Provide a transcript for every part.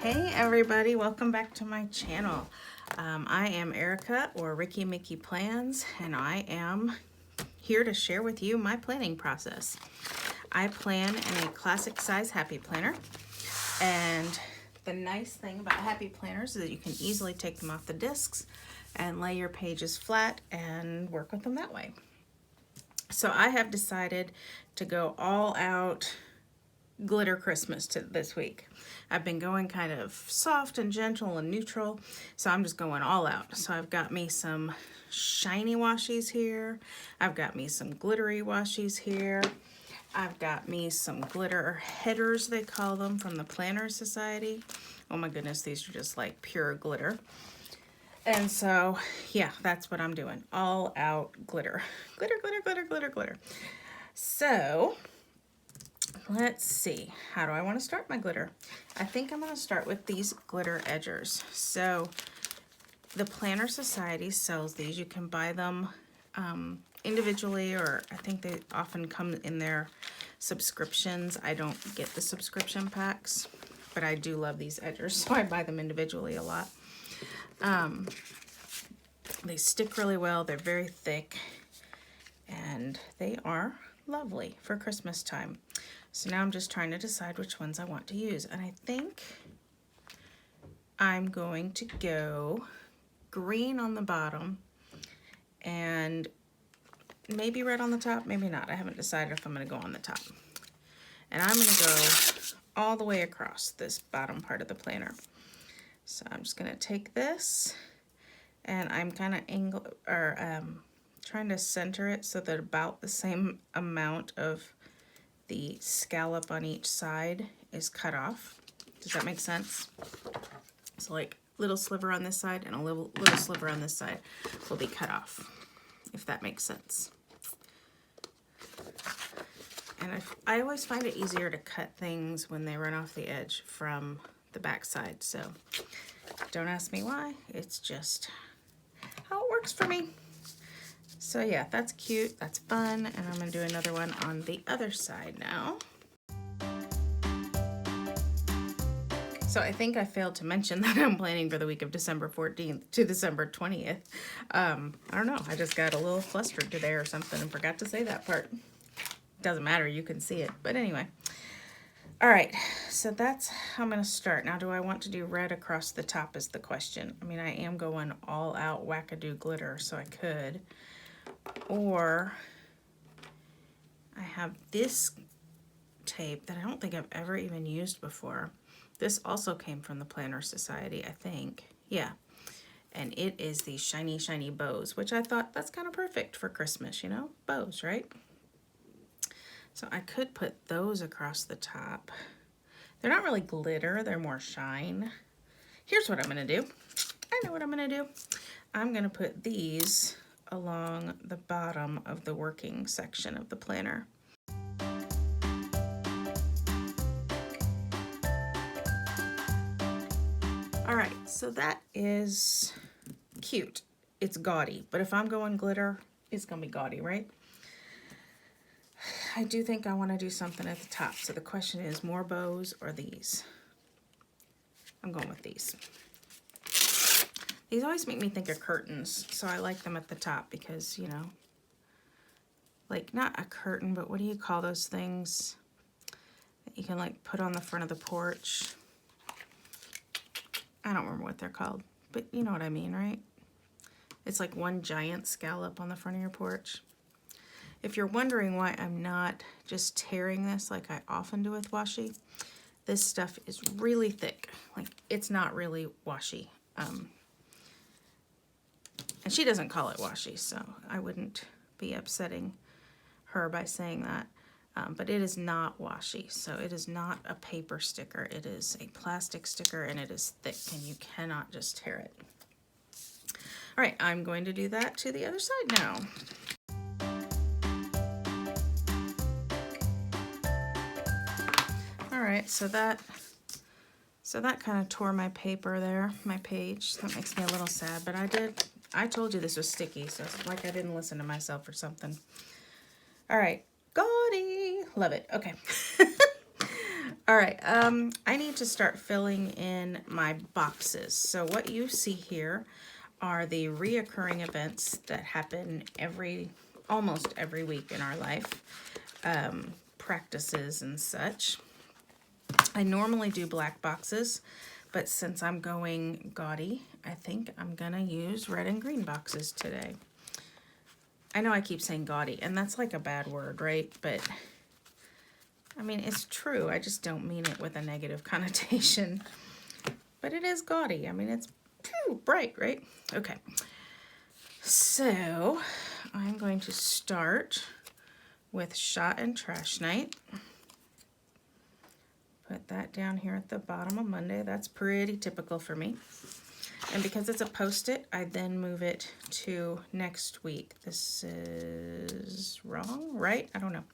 Hey everybody, welcome back to my channel. I am Erica, or Ricky Mickey Plans, and I am here to share with you my planning process. I plan in a classic size happy planner, and the nice thing about happy planners is that you can easily take them off the discs and lay your pages flat and work with them that way. So I have decided to go all out glitter Christmas this week. I've been going kind of soft and gentle and neutral, so I'm just going all out. So I've got me some shiny washies here. I've got me some glittery washies here. I've got me some glitter headers, they call them, from the Planner Society. Oh my goodness, these are just like pure glitter. And so, yeah, that's what I'm doing. All out glitter. Glitter, glitter, glitter, glitter, glitter. So, let's see. How do I want to start my glitter? I think I'm going to start with these glitter edgers. So, the Planner Society sells these. You can buy them individually, or I think they often come in their subscriptions. I don't get the subscription packs, but I do love these edgers, so I buy them individually a lot. They stick really well. They're very thick, and they are lovely for Christmas time. So now I'm just trying to decide which ones I want to use, and I think I'm going to go green on the bottom and maybe red on the top, maybe not. I haven't decided if I'm going to go on the top. And I'm going to go all the way across this bottom part of the planner. So I'm just going to take this, and I'm kind of trying to center it so that about the same amount of the scallop on each side is cut off. Does that make sense? So like little sliver on this side and a little sliver on this side will be cut off, if that makes sense. And I always find it easier to cut things when they run off the edge from the back side. So don't ask me why, it's just how it works for me. So yeah, that's cute, that's fun, and I'm gonna do another one on the other side now. So I think I failed to mention that I'm planning for the week of December 14th to December 20th. I don't know, I just got a little flustered today or something and forgot to say that part. Doesn't matter, you can see it, but anyway. All right, so that's how I'm gonna start. Now, do I want to do red across the top is the question. I mean, I am going all out wackadoo glitter, so I could. Or I have this tape that I don't think I've ever even used before. This also came from the Planner Society, I think. Yeah, and it is the shiny, shiny bows, which I thought that's kind of perfect for Christmas, you know? Bows, right? So I could put those across the top. They're not really glitter, they're more shine. Here's what I'm gonna do. I know what I'm gonna do. I'm gonna put these along the bottom of the working section of the planner. All right, so that is cute. It's gaudy, but if I'm going glitter, it's gonna be gaudy, right? I do think I want to do something at the top. So the question is, more bows or these? I'm going with these. These always make me think of curtains, so I like them at the top because, you know, like not a curtain, but what do you call those things that you can like put on the front of the porch? I don't remember what they're called, but you know what I mean, right? It's like one giant scallop on the front of your porch. If you're wondering why I'm not just tearing this like I often do with washi, this stuff is really thick. Like, it's not really washi. And she doesn't call it washi, so I wouldn't be upsetting her by saying that. But it is not washi, so it is not a paper sticker. It is a plastic sticker, and it is thick, and you cannot just tear it. All right, I'm going to do that to the other side now. All right, so that kind of tore my paper there, my page. That makes me a little sad, but I told you this was sticky, so it's like I didn't listen to myself or something. All right, gaudy, love it, okay. All right, I need to start filling in my boxes. So what you see here are the reoccurring events that happen almost every week in our life, practices and such. I normally do black boxes, but since I'm going gaudy, I think I'm gonna use red and green boxes today. I know I keep saying gaudy, and that's like a bad word, right? But I mean, it's true. I just don't mean it with a negative connotation. But it is gaudy. I mean, it's bright, right? Okay. So I'm going to start with Shot and Trash Night. Put that down here at the bottom of Monday. That's pretty typical for me. And because it's a Post-it, I then move it to next week. This is wrong, right? I don't know.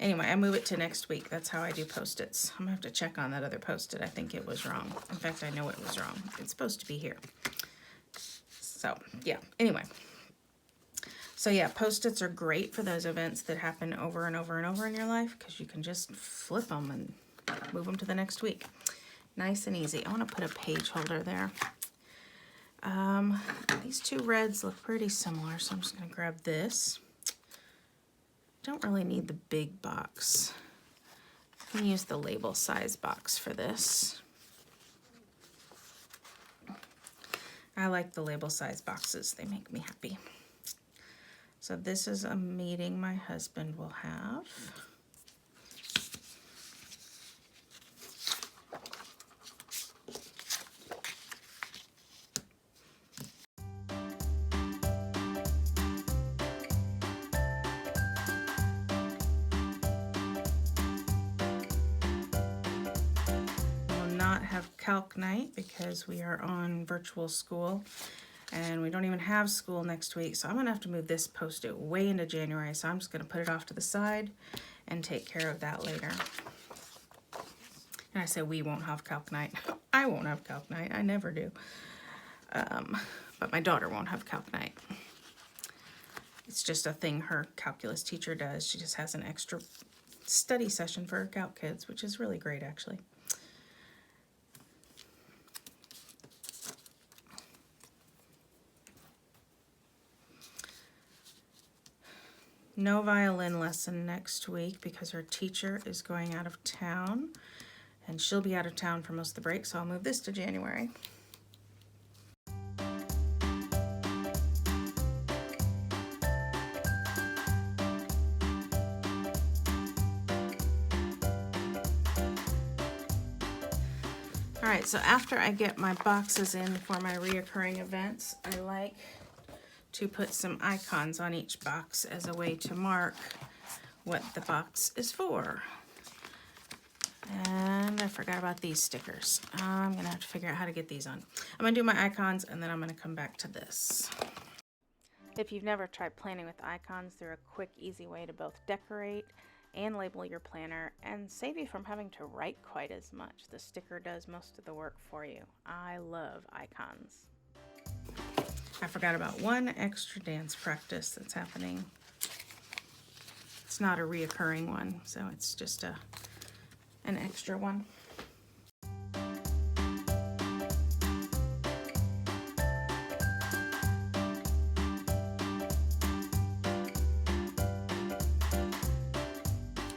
Anyway, I move it to next week. That's how I do Post-its. I'm gonna have to check on that other Post-it. I think it was wrong. In fact, I know it was wrong. It's supposed to be here. So, yeah, anyway. So yeah, Post-its are great for those events that happen over and over and over in your life because you can just flip them and move them to the next week. Nice and easy. I want to put a page holder there. These two reds look pretty similar, so I'm just going to grab this. Don't really need the big box. I can use the label size box for this. I like the label size boxes. They make me happy. So this is a meeting my husband will have. Not have calc night because we are on virtual school and we don't even have school next week, so I'm gonna have to move this Post-it way into January, so I'm just gonna put it off to the side and take care of that later. And I say we won't have calc night. I won't have calc night. I never do. But my daughter won't have calc night. It's just a thing her calculus teacher does. She just has an extra study session for her calc kids, which is really great actually. No violin lesson next week because her teacher is going out of town and she'll be out of town for most of the break, so I'll move this to January. All right, so after I get my boxes in for my reoccurring events, I like to put some icons on each box as a way to mark what the box is for. And I forgot about these stickers. I'm gonna have to figure out how to get these on. I'm gonna do my icons and then I'm gonna come back to this. If you've never tried planning with icons, they're a quick, easy way to both decorate and label your planner and save you from having to write quite as much. The sticker does most of the work for you. I love icons. I forgot about one extra dance practice that's happening. It's not a reoccurring one, so it's just an extra one.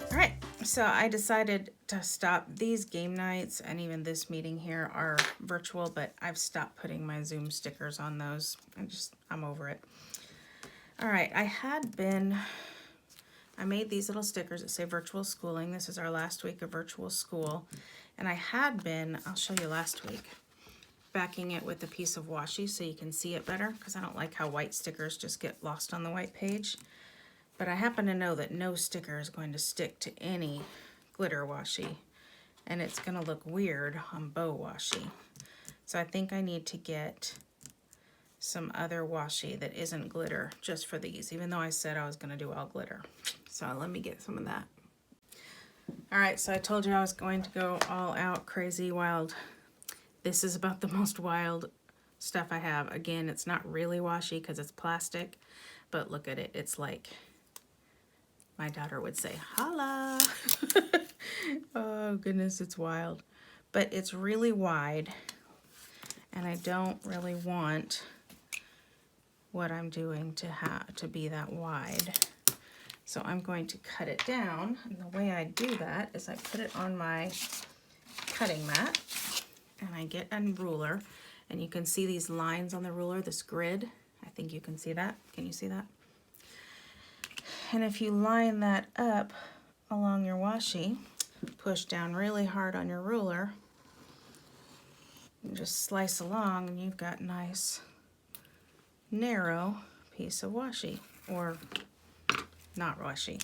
All right, so I decided to stop. These game nights and even this meeting here are virtual, but I've stopped putting my Zoom stickers on those. I'm over it. All right, I made these little stickers that say virtual schooling. This is our last week of virtual school. And I had been, I'll show you last week, backing it with a piece of washi so you can see it better, because I don't like how white stickers just get lost on the white page. But I happen to know that no sticker is going to stick to any glitter washi, and it's gonna look weird on bow washi. So I think I need to get some other washi that isn't glitter just for these, even though I said I was gonna do all glitter. So let me get some of that. All right, so I told you I was going to go all out crazy wild. This is about the most wild stuff I have. Again, it's not really washi because it's plastic, but look at it. It's like, my daughter would say, holla. Oh goodness, it's wild. But it's really wide, and I don't really want what I'm doing to be that wide. So I'm going to cut it down, and the way I do that is I put it on my cutting mat, and I get a ruler, and you can see these lines on the ruler, this grid. I think you can see that. Can you see that? And if you line that up along your washi, push down really hard on your ruler, and just slice along, and you've got a nice narrow piece of washi, or not washi.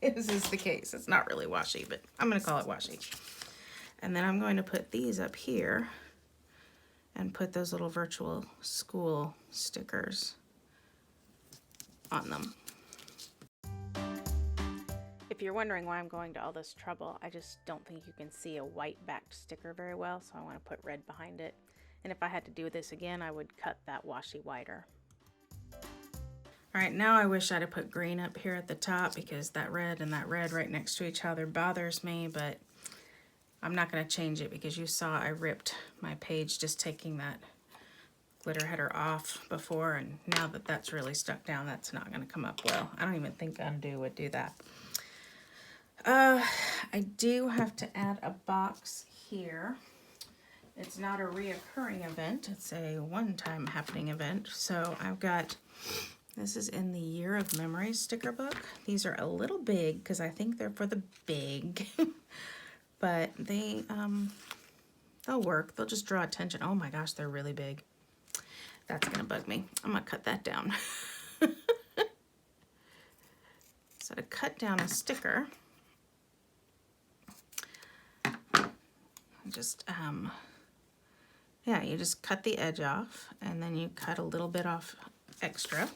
This is the case. It's not really washi, but I'm going to call it washi. And then I'm going to put these up here and put those little virtual school stickers on them. If you're wondering why I'm going to all this trouble, I just don't think you can see a white backed sticker very well, so I want to put red behind it. And if I had to do this again, I would cut that washi whiter. All right, now I wish I'd have put green up here at the top, because that red and that red right next to each other bothers me, but I'm not going to change it because you saw I ripped my page just taking that glitter header off before, and now that that's really stuck down, that's not going to come up well. I don't even think undo would do that. I do have to add a box here. It's not a reoccurring event, it's a one-time happening event. So I've got, this is in the Year of Memories sticker book. These are a little big because I think they're for the big, but they'll work. They'll just draw attention. Oh my gosh, they're really big. That's gonna bug me. I'm gonna cut that down. So to cut down a sticker, just yeah, you just cut the edge off, and then you cut a little bit off extra,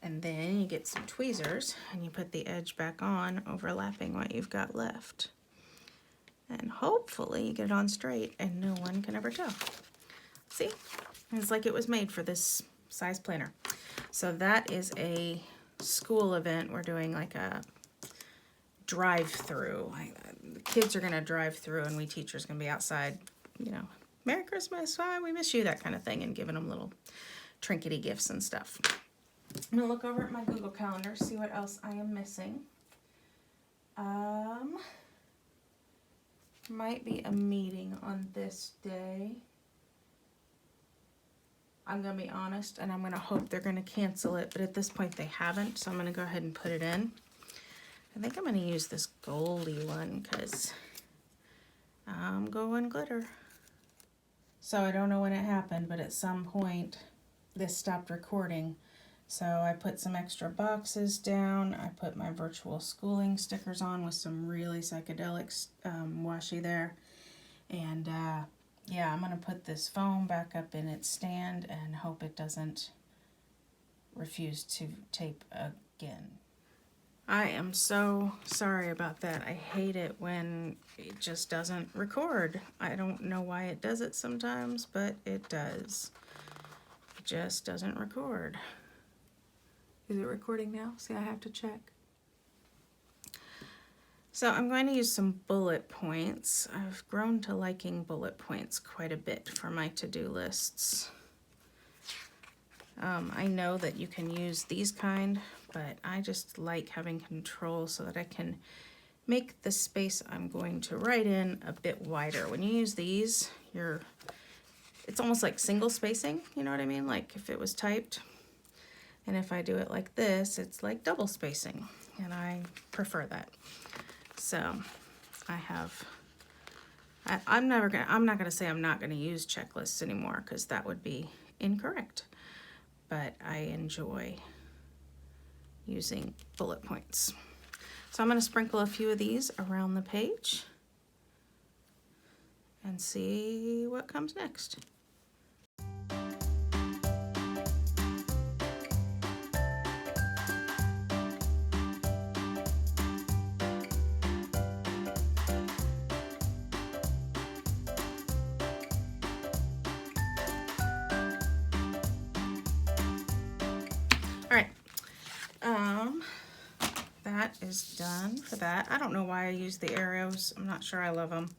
and then you get some tweezers and you put the edge back on, overlapping what you've got left, and hopefully you get it on straight and no one can ever tell. See, it's like it was made for this size planner. So that is a school event. We're doing like a drive-through. The kids are gonna drive through, and we teachers gonna be outside, you know, Merry Christmas, we miss you, that kind of thing, and giving them little trinkety gifts and stuff. I'm gonna look over at my Google Calendar, see what else I am missing. Might be a meeting on this day. I'm gonna be honest, and I'm gonna hope they're gonna cancel it, but at this point they haven't, so I'm gonna go ahead and put it in. I think I'm going to use this goldy one because I'm going glitter. So I don't know when it happened, but at some point this stopped recording. So I put some extra boxes down. I put my virtual schooling stickers on with some really psychedelic washi there. And yeah, I'm going to put this foam back up in its stand and hope it doesn't refuse to tape again. I am so sorry about that. I hate it when it just doesn't record. I don't know why it does it sometimes, but it does. It just doesn't record. Is it recording now? See, I have to check. So I'm going to use some bullet points. I've grown to liking bullet points quite a bit for my to-do lists. I know that you can use these kind, but I just like having control so that I can make the space I'm going to write in a bit wider. When you use these, it's almost like single spacing, you know what I mean? Like if it was typed. And if I do it like this, it's like double spacing, and I prefer that. So I'm not gonna say I'm not gonna use checklists anymore, because that would be incorrect. But I enjoy using bullet points. So I'm going to sprinkle a few of these around the page and see what comes next. that is done for that. I don't know why I use the arrows. I'm not sure I love them.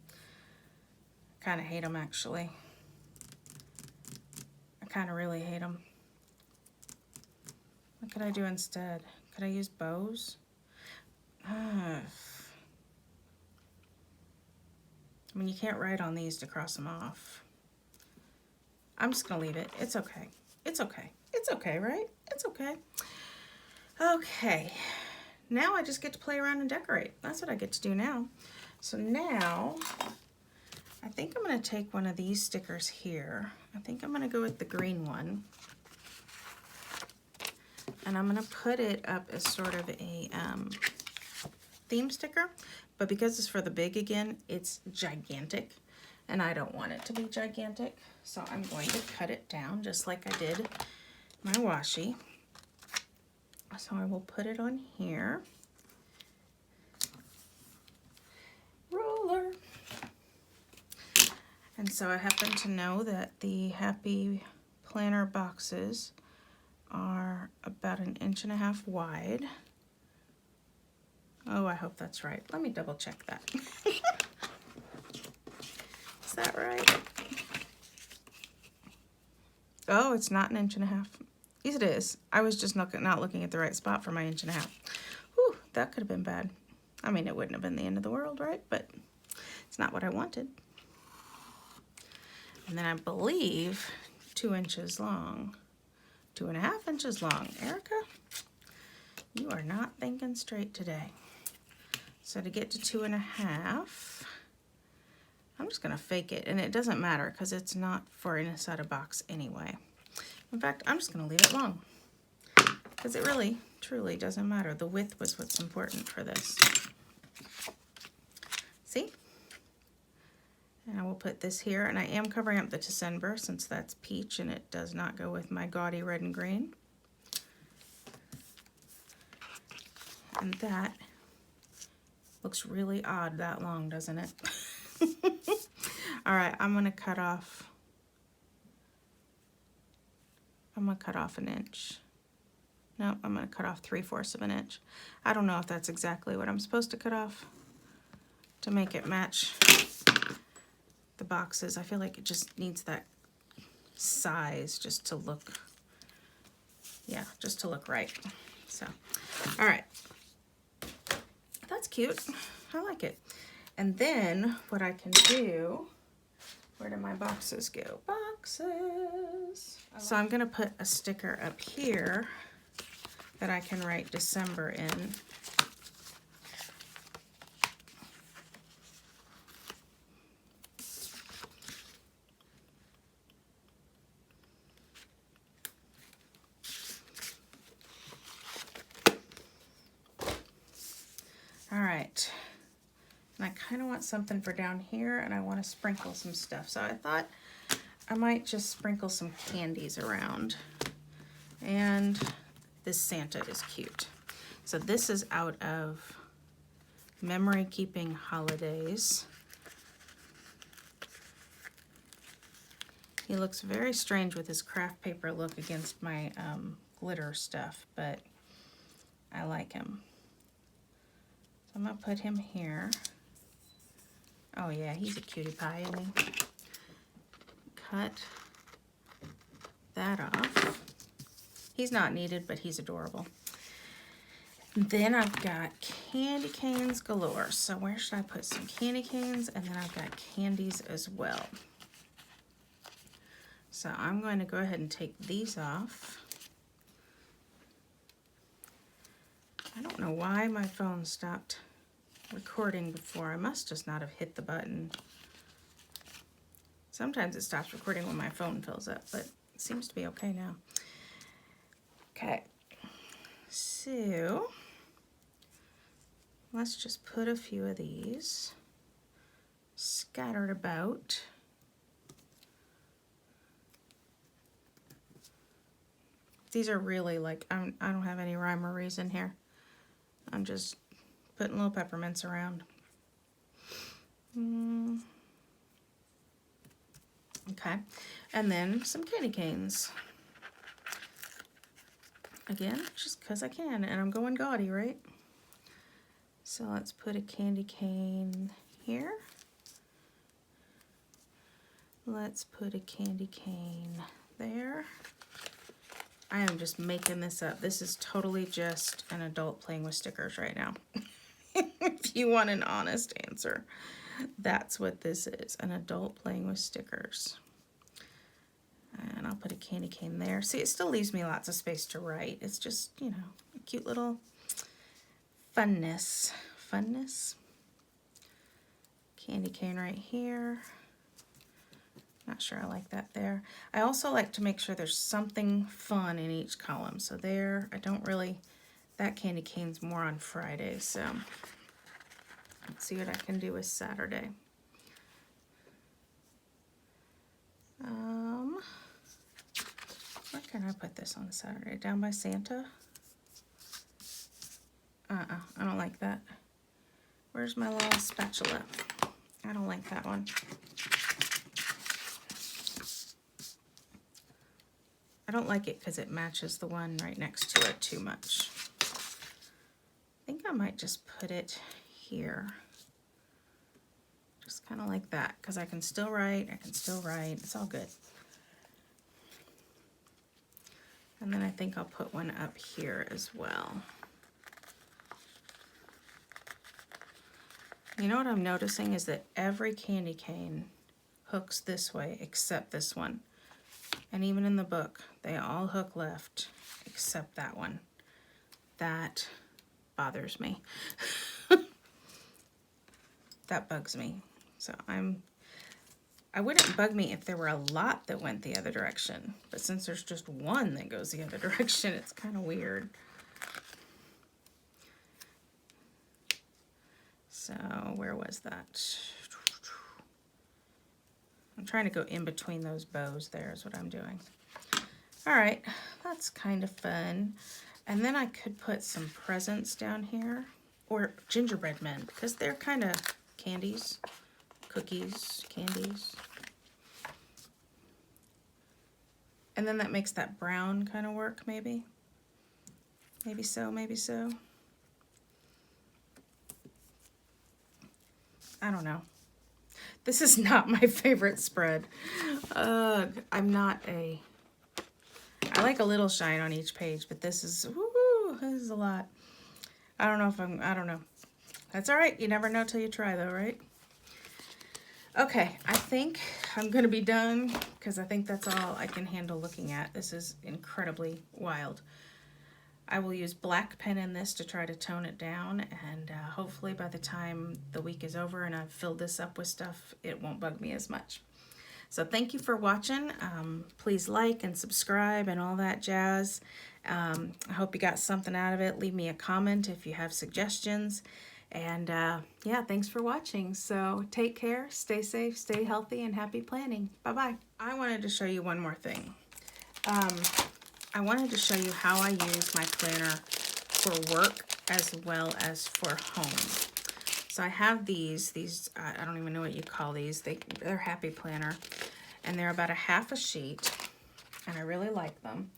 Kind of hate them, actually. I kind of really hate them. What could I do instead? Could I use bows? I mean, you can't write on these to cross them off. I'm just gonna leave it. It's okay. It's okay. It's okay, right? It's okay. Okay. Now I just get to play around and decorate. That's what I get to do now. So now, I think I'm gonna take one of these stickers here. I think I'm gonna go with the green one. And I'm gonna put it up as sort of a theme sticker. But because it's for the big again, it's gigantic. And I don't want it to be gigantic. So I'm going to cut it down just like I did my washi. So I will put it on here. Ruler. And so I happen to know that the Happy Planner boxes are about 1.5 inches wide. Oh, I hope that's right. Let me double check that. Is that right? Oh, it's not 1.5 inches. Yes, it is. I was just not looking at the right spot for my 1.5 inches. Whew, that could have been bad. I mean, it wouldn't have been the end of the world, right? But it's not what I wanted. And then I believe 2 inches long. 2.5 inches long. Erica, you are not thinking straight today. So to get to 2.5, I'm just gonna fake it, and it doesn't matter because it's not for inside a box anyway. In fact, I'm just gonna leave it long because it really, truly doesn't matter. The width was what's important for this. See? And I will put this here, and I am covering up the December since that's peach and it does not go with my gaudy red and green. And that looks really odd that long, doesn't it? All right, I'm gonna cut off 1 inch. No, I'm gonna cut off 3/4 of an inch. I don't know if that's exactly what I'm supposed to cut off to make it match the boxes. I feel like it just needs that size just to look, yeah, just to look right. So, all right. That's cute. I like it. And then what I can do, where do my boxes go? Boxes. So I'm gonna put a sticker up here that I can write December in. All right. And I kind of want something for down here, and I want to sprinkle some stuff. So I thought I might just sprinkle some candies around. And this Santa is cute. So this is out of Memory Keeping Holidays. He looks very strange with his craft paper look against my glitter stuff, but I like him. So I'm gonna put him here. Oh yeah, he's a cutie pie, isn't he? Cut that off. He's not needed, but he's adorable. Then I've got candy canes galore. So where should I put some candy canes? And then I've got candies as well. So I'm going to go ahead and take these off. I don't know why my phone stopped recording before. I must just not have hit the button. Sometimes it stops recording when my phone fills up, but it seems to be okay now. Okay, so let's just put a few of these scattered about. These are really like, I don't have any rhyme or reason here. I'm just putting little peppermints around. Okay, and then some candy canes. Again, just because I can, and I'm going gaudy, right? So let's put a candy cane here. Let's put a candy cane there. I am just making this up. This is totally just an adult playing with stickers right now. If you want an honest answer, that's what this is, an adult playing with stickers. And I'll put a candy cane there. See, it still leaves me lots of space to write. It's just, you know, a cute little funness. Candy cane right here. Not sure I like that there. I also like to make sure there's something fun in each column. So there, I don't really, that candy cane's more on Friday. So let's see what I can do with Saturday. Where can I put this on Saturday? Down by Santa? I don't like that. Where's my little spatula? I don't like that one. I don't like it because it matches the one right next to it too much. I think I might just put it here. Just kind of like that, because I can still write, it's all good. And then I think I'll put one up here as well. You know what I'm noticing is that every candy cane hooks this way except this one. And even in the book, they all hook left except that one. That bothers me. That bugs me. So I wouldn't bug me if there were a lot that went the other direction. But since there's just one that goes the other direction, it's kind of weird. So where was that? I'm trying to go in between those bows there is what I'm doing. All right, that's kind of fun. And then I could put some presents down here, or gingerbread men, because they're kind of candies, cookies, candies. And then that makes that brown kind of work, maybe. Maybe so, maybe so. I don't know. This is not my favorite spread. I'm not a... I like a little shine on each page, but this is... Woo, this is a lot. I don't know if I don't know. That's all right. You never know till you try, though, right? Okay, I think I'm going to be done because I think that's all I can handle looking at. This is incredibly wild. I will use black pen in this to try to tone it down, and hopefully by the time the week is over and I've filled this up with stuff, it won't bug me as much. So thank you for watching. Please like and subscribe and all that jazz. I hope you got something out of it. Leave me a comment if you have suggestions. And yeah, thanks for watching. So take care, stay safe, stay healthy, and happy planning. Bye-bye. I wanted to show you one more thing. I wanted to show you how I use my planner for work as well as for home. So I have these I don't even know what you call these. They're Happy Planner, and they're about a half a sheet, and I really like them.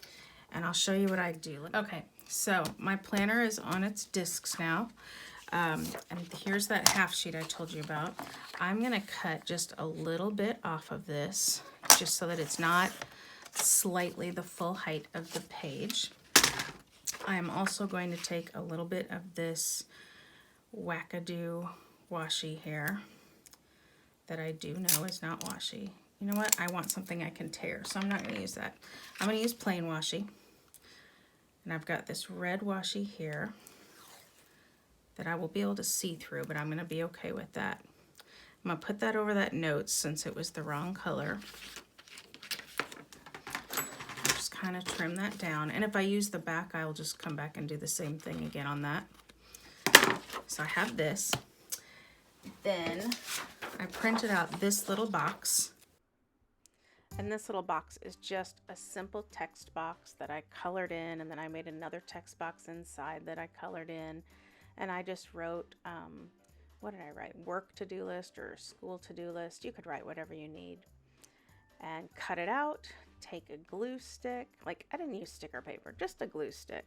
And I'll show you what I do. Okay, so my planner is on its discs now. And here's that half sheet I told you about. I'm gonna cut just a little bit off of this, just so that it's not slightly the full height of the page. I'm also going to take a little bit of this wackadoo washi here that I do know is not washi. You know what? I want something I can tear, so I'm not going to use that. I'm going to use plain washi. And I've got this red washi here that I will be able to see through, but I'm going to be okay with that. I'm going to put that over that note since it was the wrong color. Kind of trim that down, and if I use the back, I'll just come back and do the same thing again on that. So I have this. Then I printed out this little box, and this little box is just a simple text box that I colored in, and then I made another text box inside that I colored in, and I just wrote what did I write? Work to-do list or school to-do list. You could write whatever you need, and cut it out. Take a glue stick, like I didn't use sticker paper, just a glue stick.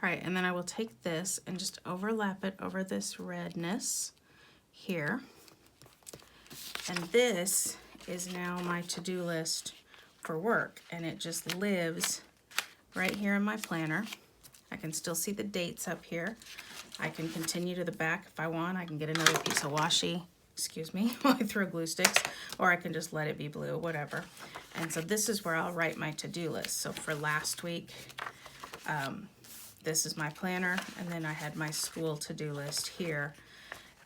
right, and then I will take this and just overlap it over this redness here. And this is now my to-do list for work, and it just lives right here in my planner. I can still see the dates up here. I can continue to the back if I want. I can get another piece of washi, excuse me, while I throw glue sticks, or I can just let it be blue, whatever. And so this is where I'll write my to-do list. So for last week, this is my planner, and then I had my school to-do list here.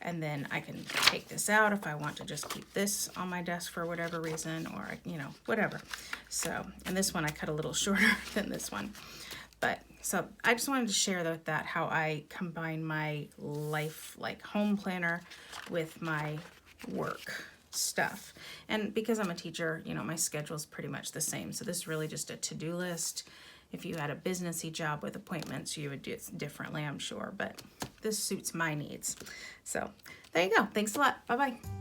And then I can take this out if I want to just keep this on my desk for whatever reason, or, you know, whatever. So, and this one I cut a little shorter than this one. But, so I just wanted to share that how I combine my life, like home planner, with my work stuff. And because I'm a teacher, you know, my schedule is pretty much the same. So this is really just a to-do list. If you had a businessy job with appointments, you would do it differently, I'm sure, but this suits my needs. So there you go. Thanks a lot. Bye-bye.